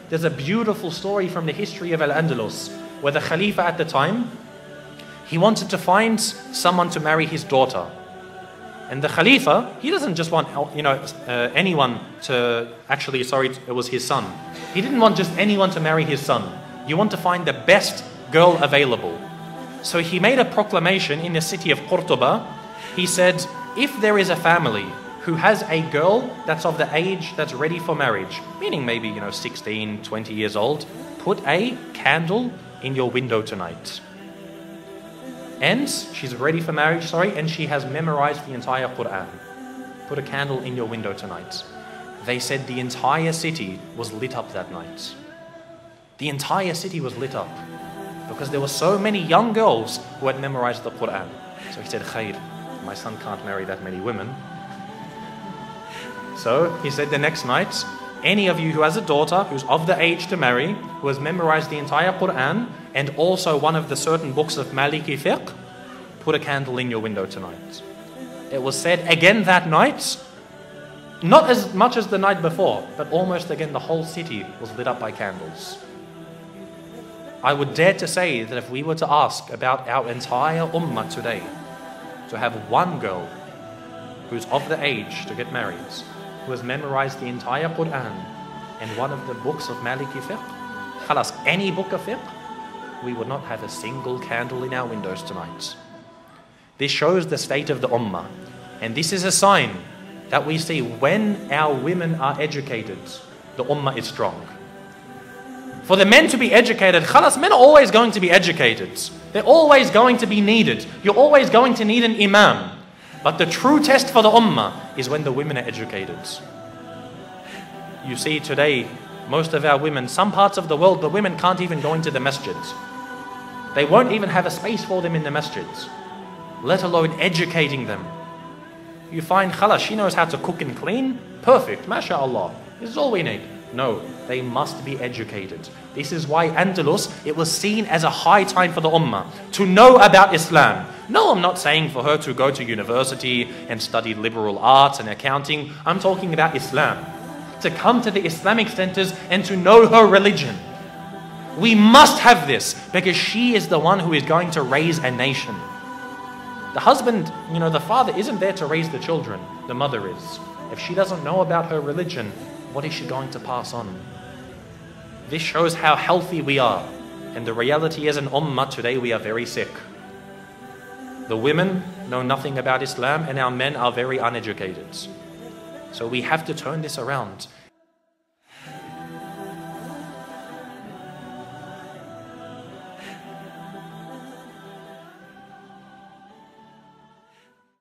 there's a beautiful story from the history of Al-Andalus, where the Khalifa at the time, he wanted to find someone to marry his daughter. And the Khalifa, he doesn't just want, anyone to, it was his son. He didn't want just anyone to marry his son. You want to find the best girl available. So he made a proclamation in the city of Cordoba. He said, if there is a family who has a girl that's of the age that's ready for marriage, meaning maybe, 16, 20 years old, put a candle in your window tonight. And she's ready for marriage, and she has memorized the entire Quran. Put a candle in your window tonight. They said the entire city was lit up that night. The entire city was lit up because there were so many young girls who had memorized the Quran. So he said, Khair, my son can't marry that many women. So he said the next night, any of you who has a daughter who's of the age to marry, who has memorized the entire Quran and also one of the certain books of Maliki fiqh, put a candle in your window tonight. It was said again that night, not as much as the night before, but almost again the whole city was lit up by candles. I would dare to say that if we were to ask about our entire ummah today, to have one girl who's of the age to get married, who has memorized the entire Quran and one of the books of Maliki fiqh, khalas, any book of fiqh, we would not have a single candle in our windows tonight. This shows the state of the ummah. And this is a sign that we see when our women are educated, the ummah is strong. For the men to be educated, khalas, men are always going to be educated. They're always going to be needed. You're always going to need an imam. But the true test for the ummah is when the women are educated. You see today, most of our women, some parts of the world, the women can't even go into the masjids. They won't even have a space for them in the masjids, let alone educating them. You find, khalas, she knows how to cook and clean, perfect, mashallah, this is all we need. No, they must be educated. This is why Andalus, it was seen as a high time for the ummah to know about Islam. No, I'm not saying for her to go to university and study liberal arts and accounting. I'm talking about Islam. To come to the Islamic centers and to know her religion. We must have this because she is the one who is going to raise a nation. The husband, the father isn't there to raise the children. The mother is. If she doesn't know about her religion, what is she going to pass on? This shows how healthy we are. And the reality is, in ummah today, we are very sick. The women know nothing about Islam and our men are very uneducated. So we have to turn this around.